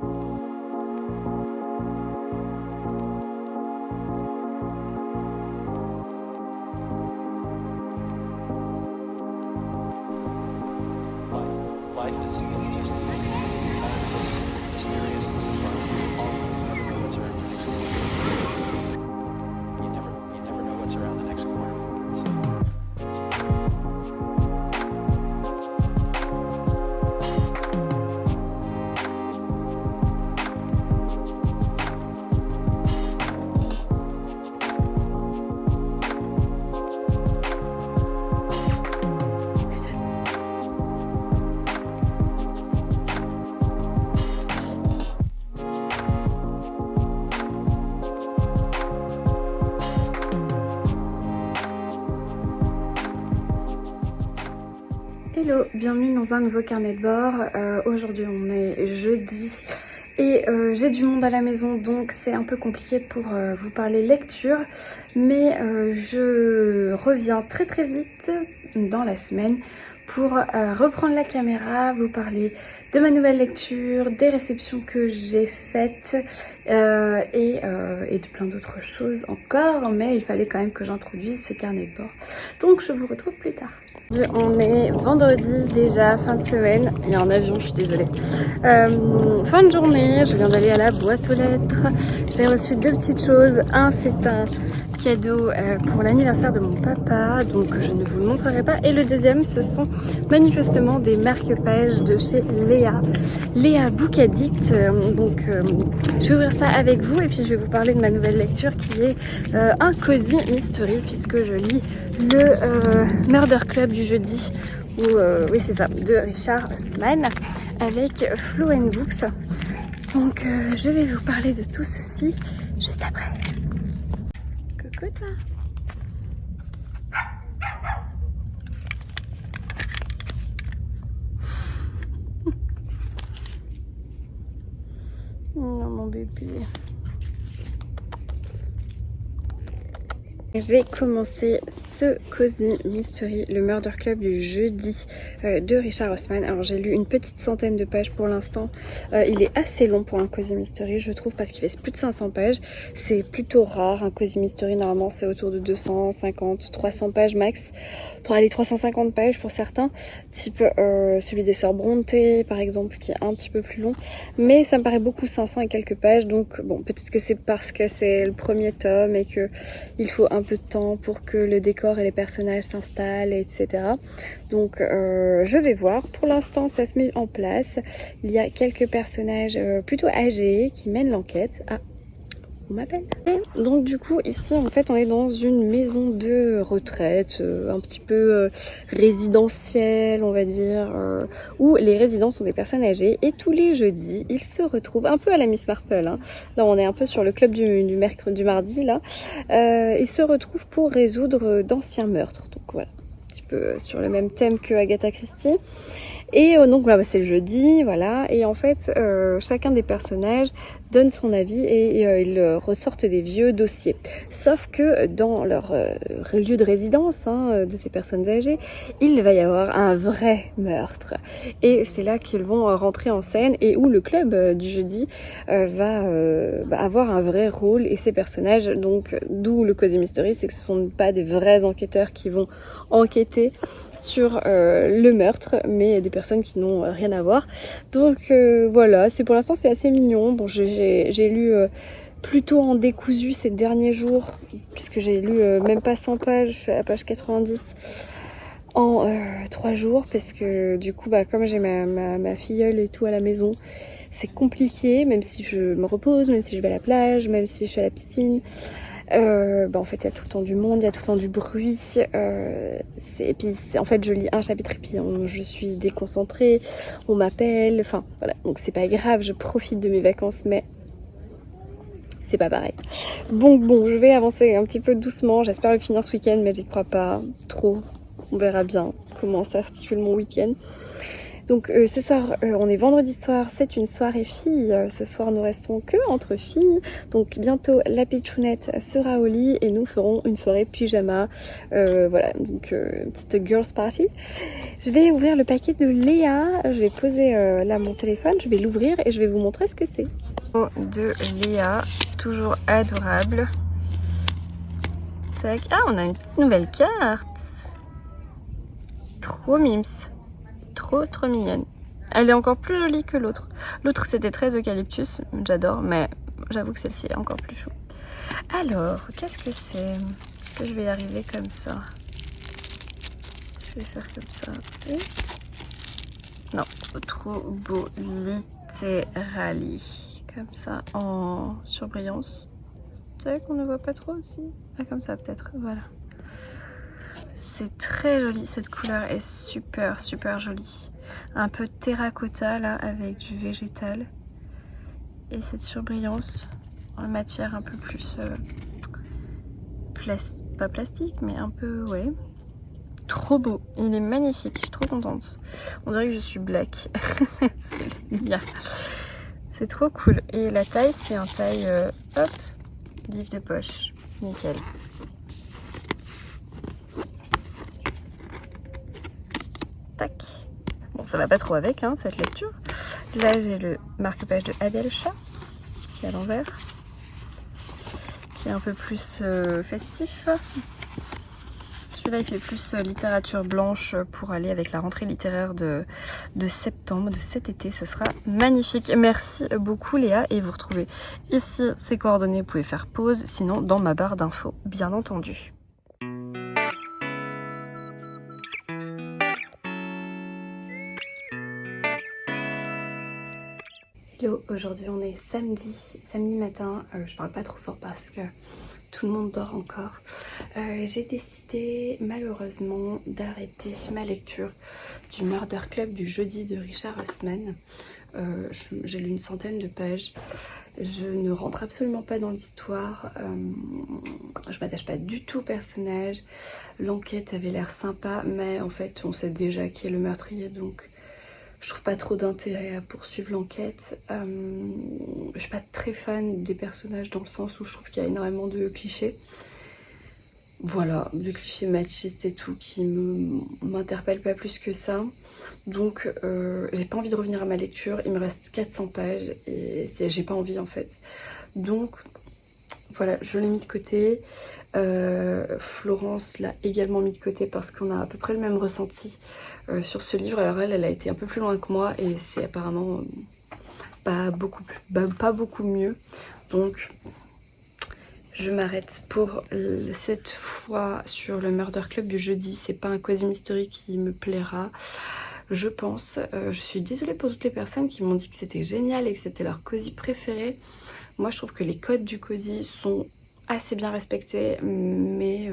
Life is just mysterious and surprising. You never know what's around the next corner. You never know what's around the next corner. Hello, bienvenue dans un nouveau carnet de bord. Aujourd'hui on est jeudi et j'ai du monde à la maison, donc c'est un peu compliqué pour vous parler lecture, mais je reviens très vite dans la semaine pour reprendre la caméra, vous parler de ma nouvelle lecture, des réceptions que j'ai faites et de plein d'autres choses encore, mais il fallait quand même que j'introduise ces carnets de bord. Donc je vous retrouve plus tard. On est vendredi déjà, fin de semaine. Il y a un avion, je suis désolée. Fin de journée, je viens d'aller à la boîte aux lettres. J'ai reçu deux petites choses. Un, c'est un cadeau pour l'anniversaire de mon papa, donc je ne vous le montrerai pas. Et le deuxième, ce sont manifestement des marque-pages de chez Léa Book Addict. Donc je vais ouvrir ça avec vous et puis je vais vous parler de ma nouvelle lecture qui est un cozy mystery, puisque je lis le Murder Club du jeudi, oui c'est ça, de Richard Osman avec Flow & Books. Donc je vais vous parler de tout ceci juste après. Coucou toi. Non mon bébé. J'ai commencé ce cozy mystery, le Murder Club du jeudi de Richard Osman. Alors j'ai lu une petite centaine de pages pour l'instant. Il est assez long pour un cozy mystery, je trouve, parce qu'il fait plus de 500 pages. C'est plutôt rare, un cozy mystery, normalement c'est autour de 250, 300 pages max. Allez, 350 pages pour certains, type celui des sœurs Brontë par exemple, qui est un petit peu plus long. Mais ça me paraît beaucoup, 500 et quelques pages. Donc bon, peut-être que c'est parce que c'est le premier tome et que il faut un peu de temps pour que le décor et les personnages s'installent, etc. Donc je vais voir. Pour l'instant ça se met en place. Il y a quelques personnages plutôt âgés qui mènent l'enquête. Ah, on m'appelle. Donc du coup ici en fait on est dans une maison de retraite un petit peu résidentielle, on va dire, où les résidents sont des personnes âgées et tous les jeudis ils se retrouvent un peu à la Miss Marple, hein. Là on est un peu sur le club du mardi là. Ils se retrouvent pour résoudre d'anciens meurtres, donc voilà, un petit peu sur le même thème que Agatha Christie. Et donc voilà, c'est le jeudi, voilà, et en fait chacun des personnages donne son avis et ils ressortent des vieux dossiers. Sauf que dans leur lieu de résidence, hein, de ces personnes âgées, il va y avoir un vrai meurtre. Et c'est là qu'ils vont rentrer en scène et où le club du jeudi va avoir un vrai rôle, et ces personnages, donc d'où le cozy mystery, c'est que ce ne sont pas des vrais enquêteurs qui vont enquêter sur le meurtre, mais des personnes qui n'ont rien à voir. Donc voilà, c'est pour l'instant c'est assez mignon. Bon, j'ai lu plutôt en décousu ces derniers jours, puisque j'ai lu même pas 100 pages, je suis à la page 90 en 3 jours, parce que du coup comme j'ai ma filleule et tout à la maison, c'est compliqué, même si je me repose, même si je vais à la plage, même si je suis à la piscine. En fait il y a tout le temps du monde, il y a tout le temps du bruit, et puis en fait je lis un chapitre et puis je suis déconcentrée, on m'appelle, enfin voilà, donc c'est pas grave, je profite de mes vacances, mais c'est pas pareil. Bon, je vais avancer un petit peu doucement, j'espère le finir ce week-end, mais j'y crois pas trop, on verra bien comment s'articule mon week-end. Donc ce soir, on est vendredi soir, c'est une soirée fille. Ce soir, nous restons que entre filles. Donc bientôt, la pitchounette sera au lit et nous ferons une soirée pyjama. Voilà, donc une petite girls party. Je vais ouvrir le paquet de Léa. Je vais poser là mon téléphone, je vais l'ouvrir et je vais vous montrer ce que c'est. De Léa, toujours adorable. Tac. Ah, on a une nouvelle carte. Trop mimes. Trop mignonne. Elle est encore plus jolie que l'autre. L'autre c'était très eucalyptus, j'adore, mais j'avoue que celle-ci est encore plus chou. Alors, qu'est-ce que c'est? Est-ce que je vais y arriver comme ça? Je vais faire comme ça. Non, trop beau. Littéralie. Comme ça, en surbrillance. Vous savez qu'on ne voit pas trop aussi? Ah, comme ça peut-être, voilà. C'est très joli, cette couleur est super jolie. Un peu terracotta là avec du végétal. Et cette surbrillance en matière un peu plus pas plastique mais un peu ouais. Trop beau, il est magnifique, je suis trop contente. On dirait que je suis black. C'est trop cool. Et la taille c'est un taille hop, livre de poche, nickel. Tac. Bon, ça va pas trop avec hein, cette lecture. Là, j'ai le marque-page de Adelcha, qui est à l'envers, qui est un peu plus festif. Celui-là, il fait plus littérature blanche pour aller avec la rentrée littéraire de septembre, de cet été. Ça sera magnifique. Merci beaucoup Léa. Et vous retrouvez ici ses coordonnées. Vous pouvez faire pause, sinon dans ma barre d'infos, bien entendu. Hello, aujourd'hui on est samedi matin, je parle pas trop fort parce que tout le monde dort encore. J'ai décidé malheureusement d'arrêter ma lecture du Murder Club du jeudi de Richard Osman. J'ai lu une centaine de pages, je ne rentre absolument pas dans l'histoire, je m'attache pas du tout au personnage, l'enquête avait l'air sympa mais en fait on sait déjà qui est le meurtrier donc je trouve pas trop d'intérêt à poursuivre l'enquête. Je suis pas très fan des personnages dans le sens où je trouve qu'il y a énormément de clichés. Voilà, de clichés machistes et tout qui m'interpellent pas plus que ça. Donc j'ai pas envie de revenir à ma lecture, il me reste 400 pages et j'ai pas envie en fait. Donc voilà, je l'ai mis de côté. Florence l'a également mis de côté parce qu'on a à peu près le même ressenti sur ce livre. Alors elle a été un peu plus loin que moi et c'est apparemment pas beaucoup mieux. Donc je m'arrête pour cette fois sur le Murder Club du jeudi. C'est pas un quasi mystery qui me plaira, je pense. Je suis désolée pour toutes les personnes qui m'ont dit que c'était génial et que c'était leur cosy préféré. Moi je trouve que les codes du cosy sont assez bien respectés, mais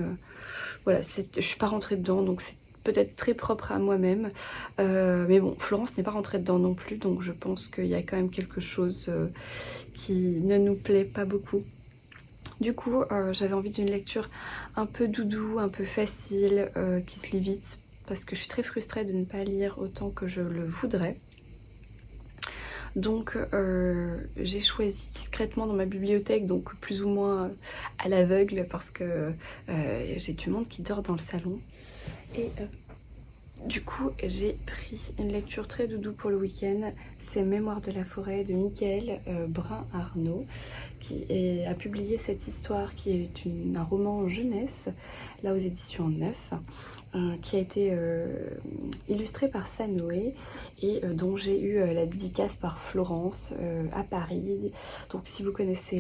voilà, je suis pas rentrée dedans, donc c'est peut-être très propre à moi-même. Mais bon, Florence n'est pas rentrée dedans non plus, donc je pense qu'il y a quand même quelque chose qui ne nous plaît pas beaucoup. Du coup, j'avais envie d'une lecture un peu doudou, un peu facile, qui se lit vite, parce que je suis très frustrée de ne pas lire autant que je le voudrais. Donc j'ai choisi discrètement dans ma bibliothèque, donc plus ou moins à l'aveugle parce que j'ai du monde qui dort dans le salon. Et du coup j'ai pris une lecture très doudou pour le week-end. C'est Mémoires de la forêt de Michael Brun-Arnaud qui a publié cette histoire qui est un roman jeunesse, là aux éditions Neuf. Qui a été illustré par Sanoé et dont j'ai eu la dédicace par Florence à Paris. Donc si vous connaissez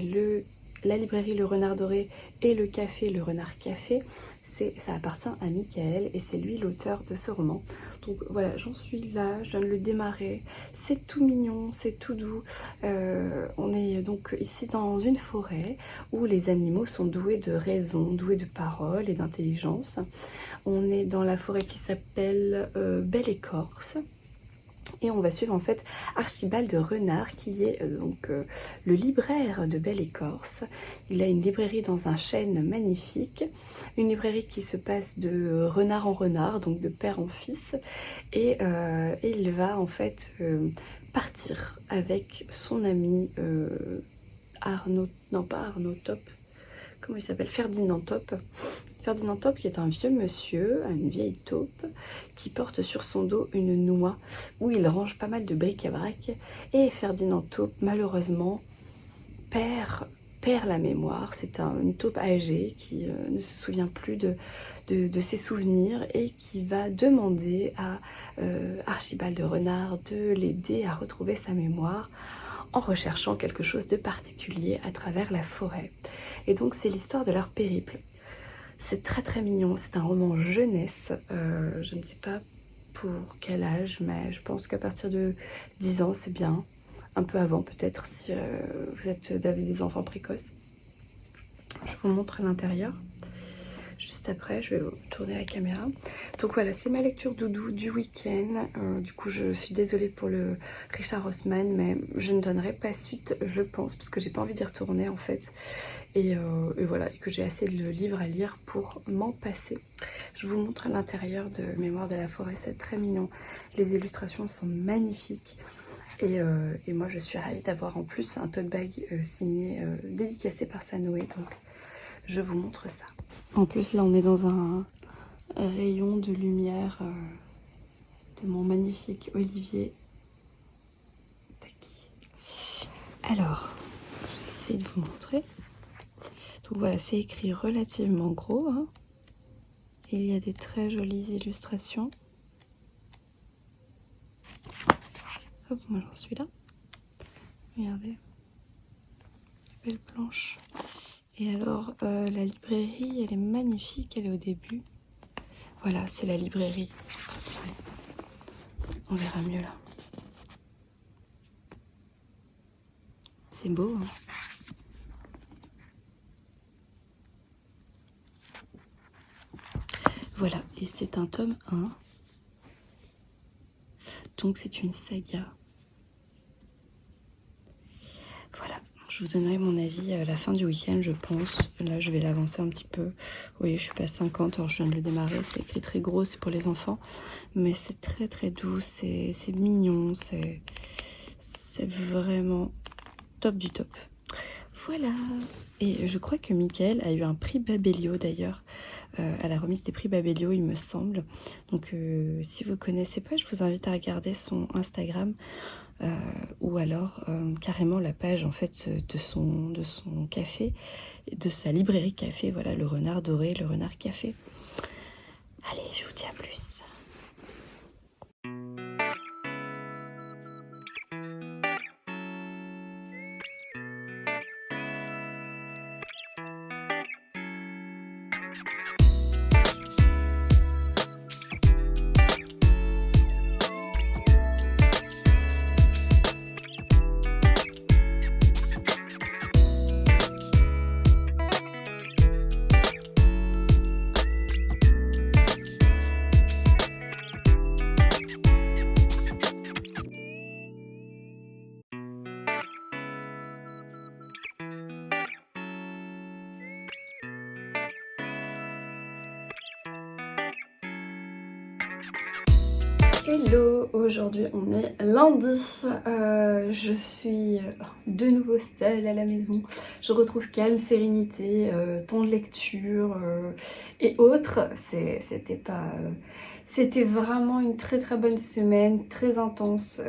la librairie Le Renard Doré et le café Le Renard Café, ça appartient à Michael et c'est lui l'auteur de ce roman. Donc voilà, j'en suis là, je viens de le démarrer. C'est tout mignon, c'est tout doux. On est donc ici dans une forêt où les animaux sont doués de raison, doués de parole et d'intelligence. On est dans la forêt qui s'appelle Belle Écorce. Et on va suivre en fait Archibald Renard qui est le libraire de Belle Écorce. Il a une librairie dans un chêne magnifique, une librairie qui se passe de renard en renard, donc de père en fils. Et il va en fait partir avec son ami Arnaud, non pas Arnaud Top, comment il s'appelle, Ferdinand Top. Ferdinand Top qui est un vieux monsieur, une vieille taupe, qui porte sur son dos une noix où il range pas mal de bric-à-brac. Et Ferdinand Taupe, malheureusement, perd la mémoire. C'est une taupe âgée qui ne se souvient plus de ses souvenirs et qui va demander à Archibald Renard de l'aider à retrouver sa mémoire en recherchant quelque chose de particulier à travers la forêt. Et donc c'est l'histoire de leur périple. C'est très très mignon, c'est un roman jeunesse, je ne sais pas pour quel âge, mais je pense qu'à partir de 10 ans c'est bien, un peu avant peut-être si vous avez des enfants précoces. Je vous montre l'intérieur, juste après je vais vous tourner la caméra. Donc voilà, c'est ma lecture doudou du week-end, du coup je suis désolée pour le Richard Osman, mais je ne donnerai pas suite je pense, parce que j'ai pas envie d'y retourner en fait. Et voilà, et que j'ai assez de livres à lire pour m'en passer. Je vous montre l'intérieur de Mémoire de la forêt, c'est très mignon. Les illustrations sont magnifiques. Et moi je suis ravie d'avoir en plus un tote bag signé, dédicacé par Sanoé. Donc je vous montre ça. En plus là on est dans un rayon de lumière de mon magnifique Olivier. Alors, je vais essayer de vous montrer. Donc voilà, c'est écrit relativement gros, hein. Il y a des très jolies illustrations. Hop, moi j'en suis là. Regardez, belle planche. Et alors, la librairie, elle est magnifique, elle est au début. Voilà, c'est la librairie. Ouais. On verra mieux là. C'est beau, hein. Voilà, et c'est un tome 1. Donc c'est une saga. Voilà, je vous donnerai mon avis à la fin du week-end, je pense. Là, je vais l'avancer un petit peu. Vous voyez, je suis pas à 50, alors je viens de le démarrer. C'est écrit très gros, c'est pour les enfants. Mais c'est très très doux, c'est mignon, c'est vraiment top du top. Voilà. Et je crois que Mickaël a eu un prix Babelio d'ailleurs, à la remise des prix Babelio il me semble. Donc si vous ne connaissez pas, je vous invite à regarder son Instagram ou alors carrément la page en fait de son café, de sa librairie café, voilà, le renard doré, le renard café. Allez, je vous dis à plus. Hello, aujourd'hui on est lundi, je suis de nouveau seule à la maison, je retrouve calme, sérénité, temps de lecture et autres. C'était vraiment une très très bonne semaine, très intense.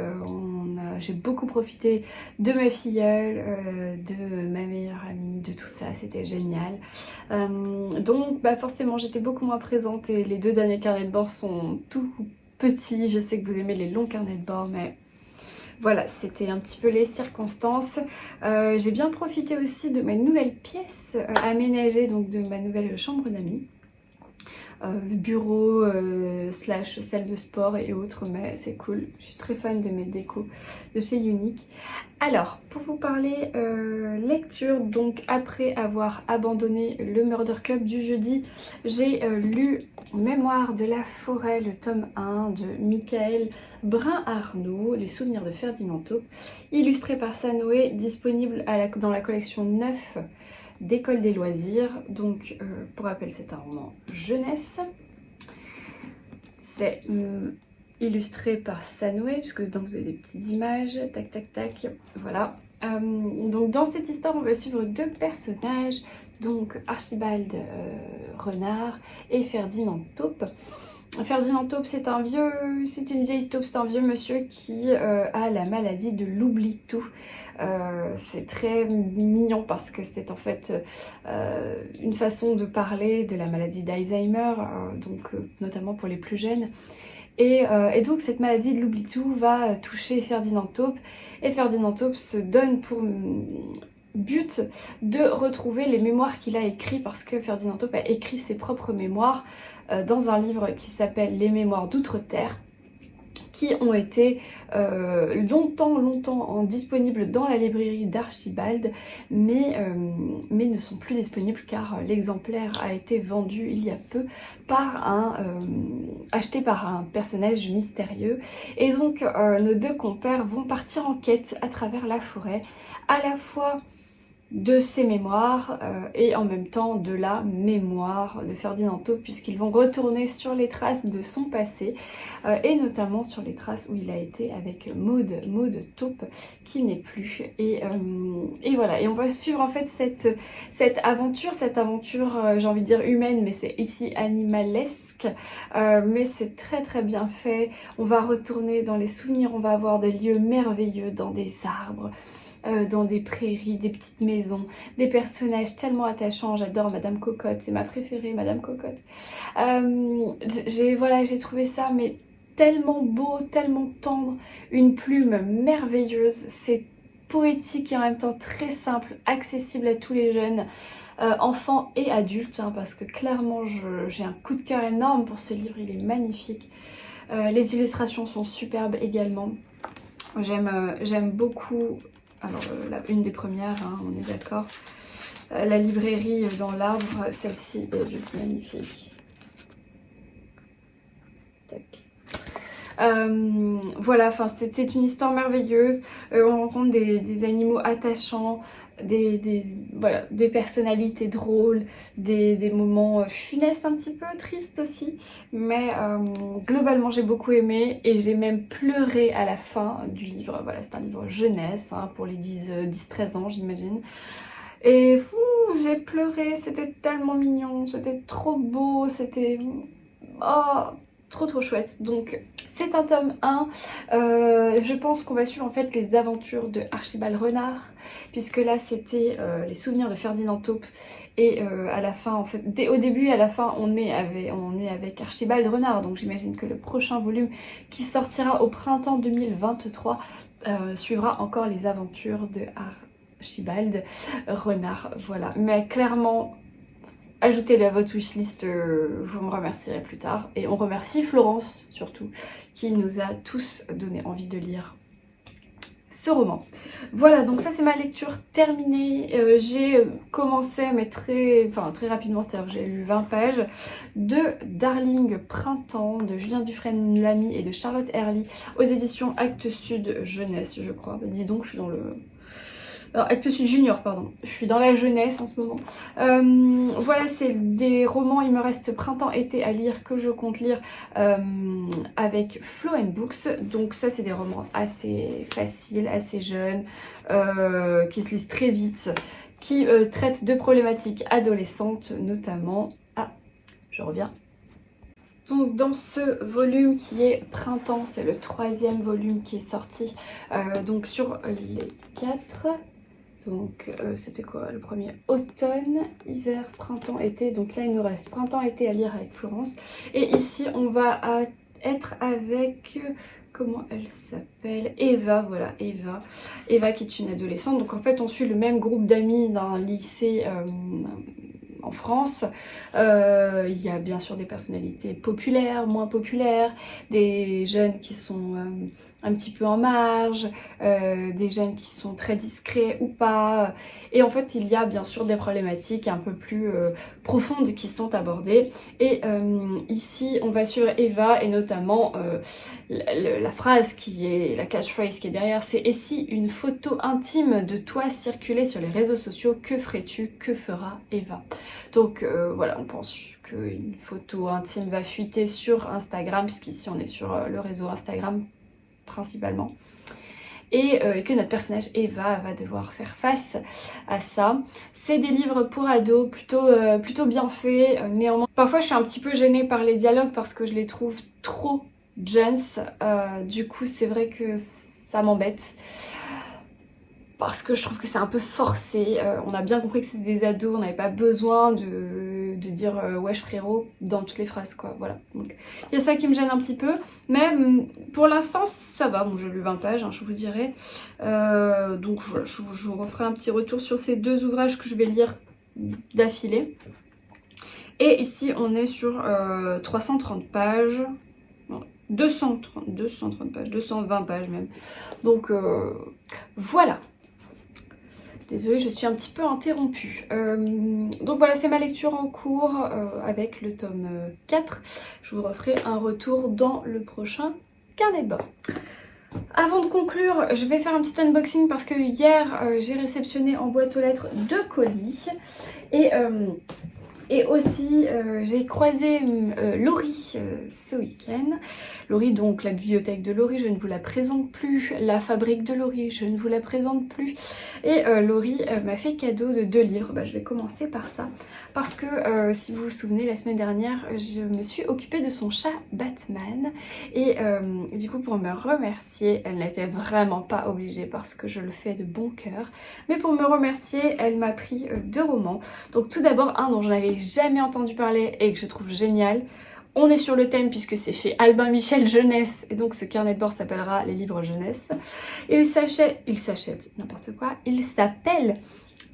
J'ai beaucoup profité de ma filleule, de ma meilleure amie, de tout ça, c'était génial. Donc forcément j'étais beaucoup moins présente et les 2 derniers carnets de bord sont tout petits. Je sais que vous aimez les longs carnets de bord, mais voilà, c'était un petit peu les circonstances. J'ai bien profité aussi de ma nouvelle pièce aménagée, donc de ma nouvelle chambre d'amis. bureau slash salle de sport et autres, mais c'est cool. Je suis très fan de mes décos de chez Unique. Alors, pour vous parler lecture, donc après avoir abandonné le Murder Club du jeudi, j'ai lu Mémoire de la forêt, le tome 1 de Michael Brun-Arnaud, Les souvenirs de Ferdinand Taupe, illustré par Sanoé, disponible dans la collection 9 d'École des loisirs. Donc pour rappel, c'est un roman jeunesse. C'est illustré par Sanoé, puisque dedans vous avez des petites images, tac tac tac, voilà. Donc dans cette histoire, on va suivre deux personnages, donc Archibald Renard et Ferdinand Taupe. Ferdinand Taupe, c'est une vieille taupe, c'est un vieux monsieur qui a la maladie de l'oubli-tout. C'est très mignon parce que c'est en fait une façon de parler de la maladie d'Alzheimer, notamment pour les plus jeunes. Et donc cette maladie de l'oubli-tout va toucher Ferdinand Taupe, et Ferdinand Taupe se donne pour but de retrouver les mémoires qu'il a écrits, parce que Ferdinand Taupe a écrit ses propres mémoires dans un livre qui s'appelle Les Mémoires d'Outre-Terre, qui ont été longtemps disponibles dans la librairie d'Archibald, mais ne sont plus disponibles car l'exemplaire a été vendu il y a peu acheté par un personnage mystérieux. Et donc nos deux compères vont partir en quête à travers la forêt, à la fois de ses mémoires et en même temps de la mémoire de Ferdinand Taupe, puisqu'ils vont retourner sur les traces de son passé et notamment sur les traces où il a été avec Maud Taupe qui n'est plus, et voilà. Et on va suivre en fait cette aventure, j'ai envie de dire humaine, mais c'est ici animalesque, mais c'est très très bien fait. On va retourner dans les souvenirs, on va avoir des lieux merveilleux, dans des arbres, dans des prairies, des petites maisons, des personnages tellement attachants. J'adore Madame Cocotte, c'est ma préférée, Madame Cocotte. J'ai trouvé ça mais tellement beau, tellement tendre, une plume merveilleuse, c'est poétique et en même temps très simple, accessible à tous les jeunes, enfants et adultes, parce que clairement j'ai un coup de cœur énorme pour ce livre, il est magnifique. Les illustrations sont superbes également. J'aime beaucoup. Alors une des premières, on est d'accord. La librairie dans l'arbre, celle-ci est juste magnifique. Tac. Voilà, enfin c'est une histoire merveilleuse. On rencontre des animaux attachants, des personnalités drôles, des moments funestes, un petit peu tristes aussi, mais globalement j'ai beaucoup aimé et j'ai même pleuré à la fin du livre. Voilà, c'est un livre jeunesse, pour les 10-13 ans j'imagine, et j'ai pleuré, c'était tellement mignon, c'était trop beau, c'était trop chouette. Donc c'est un tome 1, je pense qu'on va suivre en fait les aventures de Archibald Renard, puisque là c'était les souvenirs de Ferdinand Taupe, et à la fin en fait, au début et à la fin on est avec Archibald Renard, donc j'imagine que le prochain volume qui sortira au printemps 2023 suivra encore les aventures de Archibald Renard, voilà. Mais clairement, ajoutez-le à votre wishlist, vous me remercierez plus tard. Et on remercie Florence, surtout, qui nous a tous donné envie de lire ce roman. Voilà, donc ça c'est ma lecture terminée. J'ai commencé, mais très rapidement, c'est-à-dire que j'ai lu 20 pages, de Darling Printemps, de Julien Dufresne-Lamy et de Charlotte Herly, aux éditions Actes Sud Jeunesse, je crois. Bah, dis donc, je suis dans le... Alors, Actes Sud Junior, pardon. Je suis dans la jeunesse en ce moment. Voilà, c'est des romans. Il me reste Printemps-été à lire, que je compte lire avec Flow & Books. Donc ça, c'est des romans assez faciles, assez jeunes, qui se lisent très vite, qui traitent de problématiques adolescentes notamment. Ah, je reviens. Donc dans ce volume qui est Printemps, c'est le 3e volume qui est sorti, donc sur les 4... Donc c'était quoi le premier? Automne, hiver, printemps, été. Donc là il nous reste printemps, été à lire avec Florence. Et ici on va être avec... comment elle s'appelle? Eva, voilà, Eva. Eva qui est une adolescente. Donc en fait on suit le même groupe d'amis d'un lycée en France. Il y a bien sûr des personnalités populaires, moins populaires, des jeunes qui sont un petit peu en marge, des jeunes qui sont très discrets ou pas. Et en fait, il y a bien sûr des problématiques un peu plus profondes qui sont abordées. Et ici, on va suivre Eva et notamment la phrase qui est, la catchphrase qui est derrière, c'est « Et si une photo intime de toi circulait sur les réseaux sociaux, que ferais-tu? Que fera Eva ?» Donc voilà, on pense qu'une photo intime va fuiter sur Instagram, puisqu'ici on est sur le réseau Instagram principalement. Et que notre personnage Eva va devoir faire face à ça. C'est des livres pour ados plutôt bien faits, néanmoins. Parfois je suis un petit peu gênée par les dialogues parce que je les trouve trop jeunes. Du coup c'est vrai que ça m'embête. Parce que je trouve que c'est un peu forcé. On a bien compris que c'était des ados, on n'avait pas besoin de dire wesh frérot dans toutes les phrases quoi, voilà. Donc il y a ça qui me gêne un petit peu, mais pour l'instant ça va. Bon, j'ai lu 20 pages, hein, je vous dirais. Donc voilà, je vous referai un petit retour sur ces deux ouvrages que je vais lire d'affilée. Et ici on est sur 330 pages. 230 pages, 220 pages même. Donc voilà. Désolée, je suis un petit peu interrompue. Donc voilà, c'est ma lecture en cours avec le tome 4. Je vous referai un retour dans le prochain carnet de bord. Avant de conclure, je vais faire un petit unboxing parce que hier, j'ai réceptionné en boîte aux lettres 2 colis. Et aussi, j'ai croisé Laurie ce week-end. Laurie, donc la bibliothèque de Laurie, je ne vous la présente plus. La fabrique de Laurie, je ne vous la présente plus. Et Laurie m'a fait cadeau de 2 livres. Bah, je vais commencer par ça. Parce que, si vous vous souvenez, la semaine dernière, je me suis occupée de son chat Batman. Et du coup, pour me remercier, elle n'était vraiment pas obligée parce que je le fais de bon cœur. Mais pour me remercier, elle m'a pris 2 romans. Donc tout d'abord, un dont je n'avais jamais entendu parler et que je trouve génial. On est sur le thème puisque c'est chez Albin Michel Jeunesse et donc ce carnet de bord s'appellera les livres jeunesse. Il s'achète n'importe quoi. Il s'appelle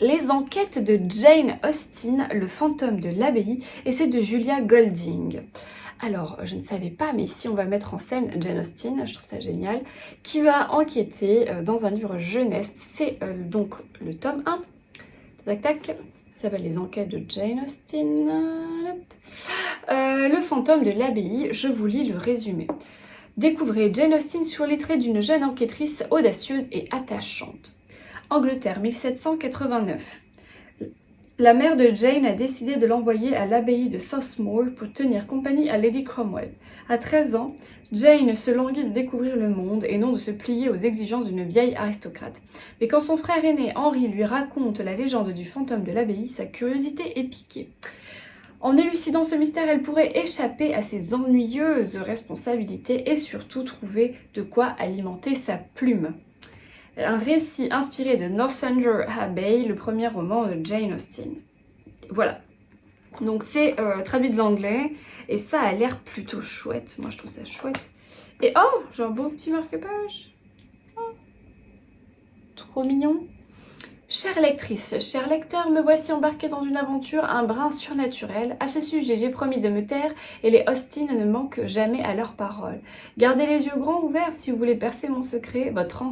Les enquêtes de Jane Austen, le fantôme de l'abbaye, et c'est de Julia Golding. Alors, je ne savais pas, mais ici on va mettre en scène Jane Austen, je trouve ça génial, qui va enquêter dans un livre jeunesse. C'est donc le tome 1. Tac tac. Ça s'appelle Les enquêtes de Jane Austen. Le fantôme de l'abbaye, je vous lis le résumé. Découvrez Jane Austen sur les traits d'une jeune enquêtrice audacieuse et attachante. Angleterre, 1789. La mère de Jane a décidé de l'envoyer à l'abbaye de Southmore pour tenir compagnie à Lady Cromwell. À 13 ans, Jane se languit de découvrir le monde et non de se plier aux exigences d'une vieille aristocrate. Mais quand son frère aîné Henri lui raconte la légende du fantôme de l'abbaye, sa curiosité est piquée. En élucidant ce mystère, elle pourrait échapper à ses ennuyeuses responsabilités et surtout trouver de quoi alimenter sa plume. Un récit inspiré de Northanger Abbey, le premier roman de Jane Austen. Voilà. Donc c'est traduit de l'anglais et ça a l'air plutôt chouette. Moi je trouve ça chouette. Et oh, j'ai un beau petit marque-page. Oh, trop mignon. Chère lectrice, cher lecteur, me voici embarquée dans une aventure un brin surnaturelle. À ce sujet, j'ai promis de me taire et les Austen ne manquent jamais à leurs paroles. Gardez les yeux grands ouverts si vous voulez percer mon secret, votre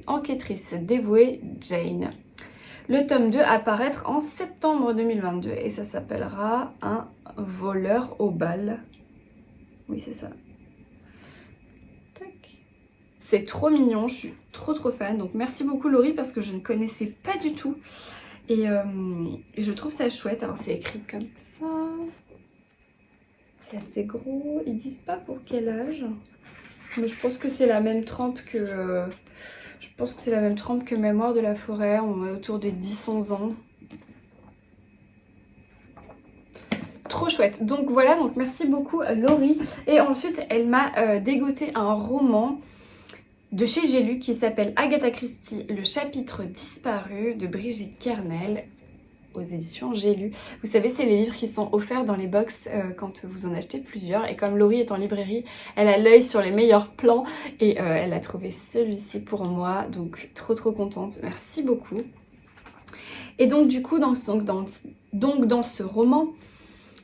enquêtrice dévouée, Jane. Le tome 2 apparaître en septembre 2022 et ça s'appellera Un voleur au bal. Oui, c'est ça. Tac. C'est trop mignon, je suis trop fan. Donc merci beaucoup Laurie parce que je ne connaissais pas du tout. Et je trouve ça chouette. Alors c'est écrit comme ça. C'est assez gros. Ils disent pas pour quel âge. Mais je pense que c'est la même trempe que... Mémoire de la forêt. On est autour des 10-11 ans. Trop chouette. Donc voilà, donc merci beaucoup Laurie. Et ensuite elle m'a dégoté un roman de chez J'ai lu qui s'appelle Agatha Christie, le chapitre disparu de Brigitte Kernel aux éditions J'ai lu. Vous savez, c'est les livres qui sont offerts dans les box quand vous en achetez plusieurs. Et comme Laurie est en librairie, elle a l'œil sur les meilleurs plans et elle a trouvé celui-ci pour moi. Donc trop contente. Merci beaucoup. Et donc du coup, dans ce roman,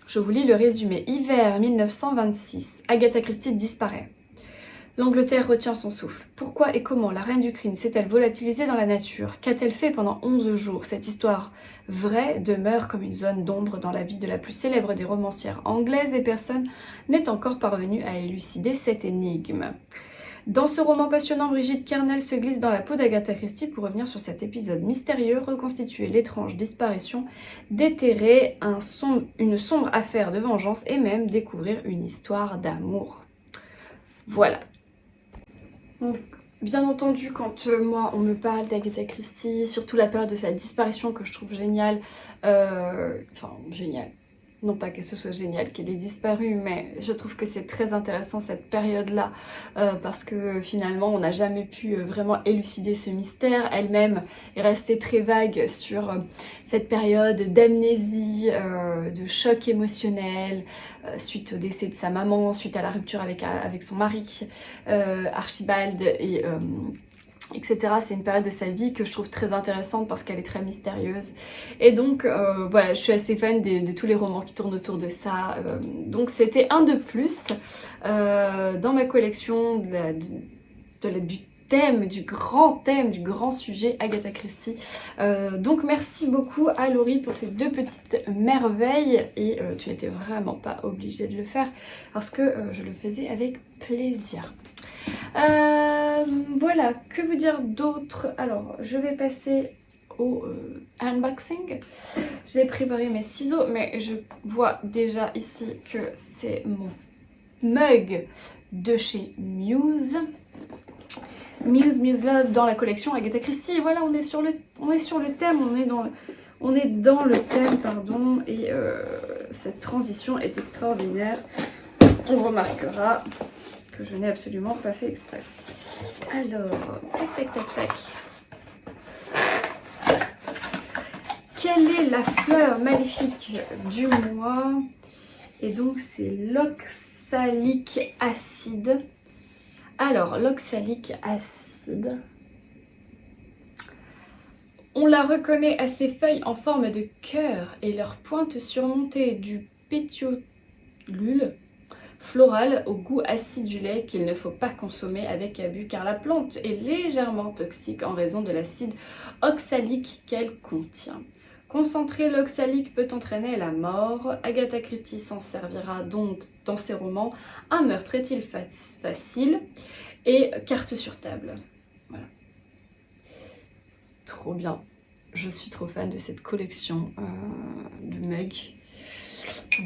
je vous lis le résumé. Hiver 1926, Agatha Christie disparaît. L'Angleterre retient son souffle. Pourquoi et comment la reine du crime s'est-elle volatilisée dans la nature? Qu'a-t-elle fait pendant 11 jours? Cette histoire vraie demeure comme une zone d'ombre dans la vie de la plus célèbre des romancières anglaises et personne n'est encore parvenu à élucider cette énigme. Dans ce roman passionnant, Brigitte Kernel se glisse dans la peau d'Agatha Christie pour revenir sur cet épisode mystérieux, reconstituer l'étrange disparition, déterrer une sombre affaire de vengeance et même découvrir une histoire d'amour. Voilà. Donc, bien entendu, quand moi on me parle d'Agatha Christie, surtout la période de sa disparition que je trouve géniale, géniale. Non pas que ce soit génial qu'elle ait disparu, mais je trouve que c'est très intéressant cette période-là parce que finalement on n'a jamais pu vraiment élucider ce mystère. Elle-même est restée très vague sur cette période d'amnésie, de choc émotionnel suite au décès de sa maman, suite à la rupture avec son mari Archibald et etc. C'est une période de sa vie que je trouve très intéressante parce qu'elle est très mystérieuse. Et donc voilà, je suis assez fan de tous les romans qui tournent autour de ça. Donc c'était un de plus dans ma collection du grand sujet Agatha Christie. Donc merci beaucoup à Laurie pour ces deux petites merveilles et tu n'étais vraiment pas obligée de le faire parce que je le faisais avec plaisir. Voilà, que vous dire d'autre? Alors, je vais passer au unboxing. J'ai préparé mes ciseaux, mais je vois déjà ici que c'est mon mug de chez Muse. Muse Love dans la collection Agatha Christie. Et voilà, on est sur le thème, on est dans le thème, pardon, et cette transition est extraordinaire. On remarquera que je n'ai absolument pas fait exprès. Alors, tac. Quelle est la fleur maléfique du mois? Et donc c'est l'oxalique acide. Alors, l'oxalique acide, on la reconnaît à ses feuilles en forme de cœur et leurs pointes surmontées du pétiolule floral au goût acidulé qu'il ne faut pas consommer avec abus car la plante est légèrement toxique en raison de l'acide oxalique qu'elle contient. Concentrer l'oxalique peut entraîner la mort. Agatha Christie s'en servira donc dans ses romans. Un meurtre est-il facile? Et carte sur table. Voilà. Trop bien. Je suis trop fan de cette collection de mugs.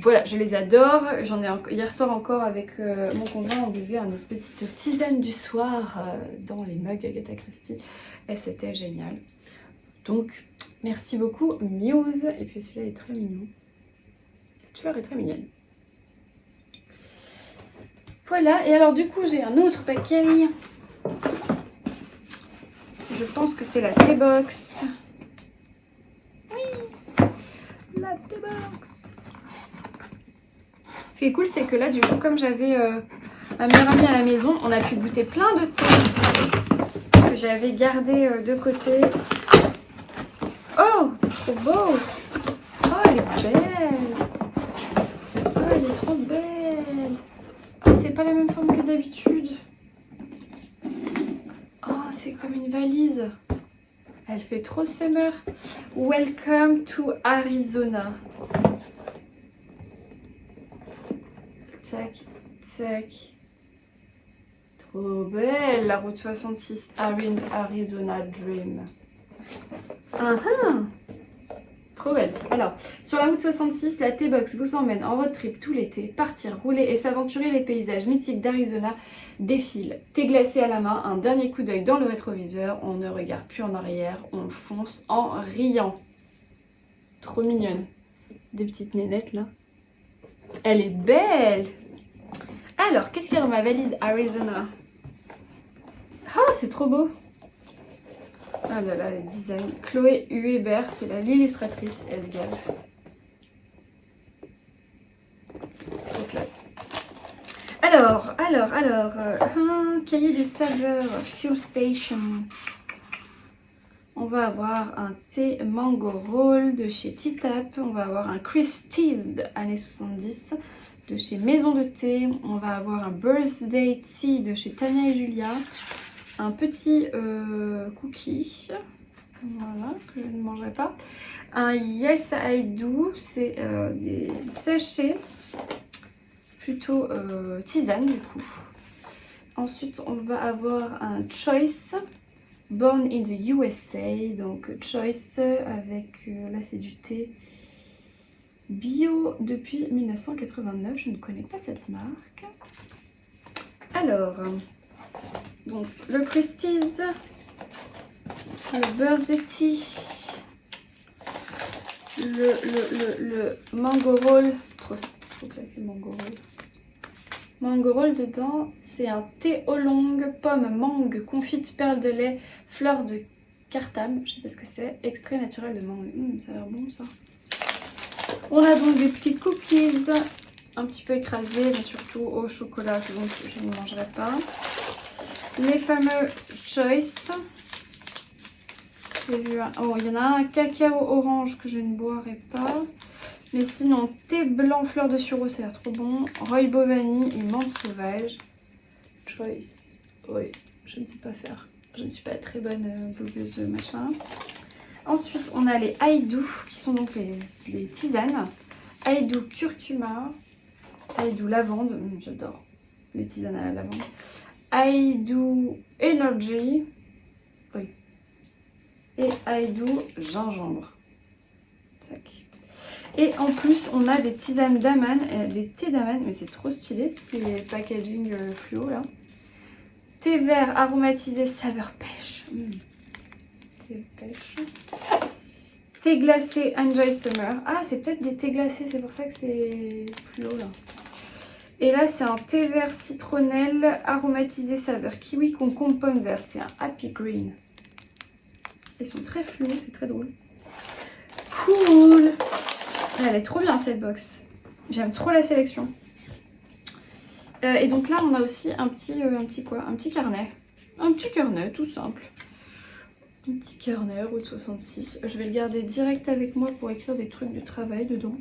Voilà, je les adore. J'en ai hier soir encore avec mon conjoint, on buvait une petite tisane du soir dans les mugs Agatha Christie et c'était génial. Donc merci beaucoup Muse. Et puis celui-là est très mignon. Cette fleur est très mignonne. Voilà, et alors du coup j'ai un autre paquet. Je pense que c'est la T-Box. Oui, la T-Box. Ce qui est cool, c'est que là, du coup, comme j'avais ma meilleure amie à la maison, on a pu goûter plein de thé que j'avais gardé de côté. Oh, trop beau! Oh, elle est belle! Oh, elle est trop belle! Oh, c'est pas la même forme que d'habitude. Oh, c'est comme une valise. Elle fait trop summer. Welcome to Arizona. Tac, tac. Trop belle, la route 66, Arizona Dream. Trop belle. Alors, sur la route 66, la T-Box vous emmène en road trip tout l'été, partir, rouler et s'aventurer les paysages mythiques d'Arizona défilent. Thé glacé à la main, un dernier coup d'œil dans le rétroviseur, on ne regarde plus en arrière, on fonce en riant. Trop mignonne. Des petites nénettes là. Elle est belle! Alors, qu'est-ce qu'il y a dans ma valise Arizona? Ah, c'est trop beau! Ah là là, le design. Chloé Huébert, c'est l'illustratrice Esgal. Trop classe. Alors, cahier des saveurs, Fuel Station. On on va avoir un thé mango roll de chez Titap. On va avoir un Christie's années 70 de chez Maison de Thé. On va avoir un birthday tea de chez Tania et Julia. Un petit cookie, voilà, que je ne mangerai pas. Un Yes I Do, c'est des sachets, plutôt tisane du coup. Ensuite, on va avoir un Choice, Born in the USA, donc Choice avec, là c'est du thé bio depuis 1989, je ne connais pas cette marque. Alors, donc le Christie's, le birthday tea, le mango roll, trop classe le mango roll. Mango roll dedans, c'est un thé oolong, pomme, mangue, confite, perle de lait, fleur de cartame, je sais pas ce que c'est, extrait naturel de mangue. Ça a l'air bon ça. On a donc des petits cookies, un petit peu écrasés, mais surtout au chocolat, donc je ne mangerai pas. Les fameux Choice. J'ai vu un... Oh, il y en a un cacao orange que je ne boirai pas. Mais sinon, thé blanc fleur de sureau, ça a l'air trop bon. Rooibos vanille et menthe sauvage. Choice. Oui, je ne sais pas faire. Je ne suis pas très bonne blogueuse machin. Ensuite, on a les Haïdou, qui sont donc les tisanes. Haïdou curcuma. Haïdou lavande. J'adore les tisanes à la lavande. Haïdou Energy, oui, et Haïdou gingembre. Tac. Et en plus, on a des tisanes d'aman, des thés d'aman, mais c'est trop stylé, c'est packaging fluo là. Thé vert aromatisé saveur pêche. Thé pêche. Thé glacé Enjoy Summer. Ah, c'est peut-être des thés glacés, c'est pour ça que c'est fluo là. Et là, c'est un thé vert citronnelle aromatisé saveur kiwi concombre pomme verte. C'est un Happy Green. Ils sont très fluos, c'est très drôle. Cool! Elle est trop bien cette box. J'aime trop la sélection. Et donc là, on a aussi un petit carnet. Un petit carnet, tout simple. Un petit carnet, route 66. Je vais le garder direct avec moi pour écrire des trucs de travail dedans.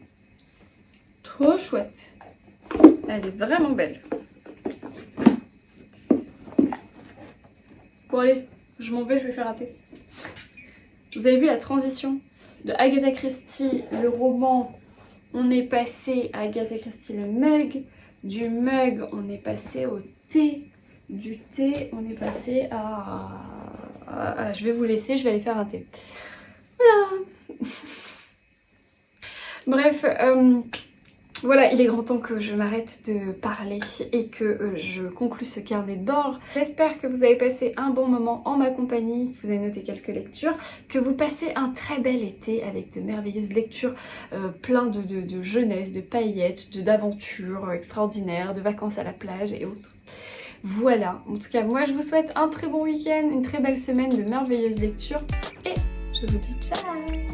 Trop chouette. Elle est vraiment belle. Bon allez, je m'en vais, je vais faire un thé. Vous avez vu la transition de Agatha Christie, le roman, on est passé à Agatha Christie le mug, du mug on est passé au thé, du thé on est passé à... je vais vous laisser, je vais aller faire un thé. Voilà. Bref, voilà, il est grand temps que je m'arrête de parler et que je conclue ce carnet de bord. J'espère que vous avez passé un bon moment en ma compagnie, que vous avez noté quelques lectures, que vous passez un très bel été avec de merveilleuses lectures, plein de jeunesse, de paillettes, d'aventures extraordinaires, de vacances à la plage et autres. Voilà, en tout cas, moi je vous souhaite un très bon week-end, une très belle semaine de merveilleuses lectures et je vous dis ciao!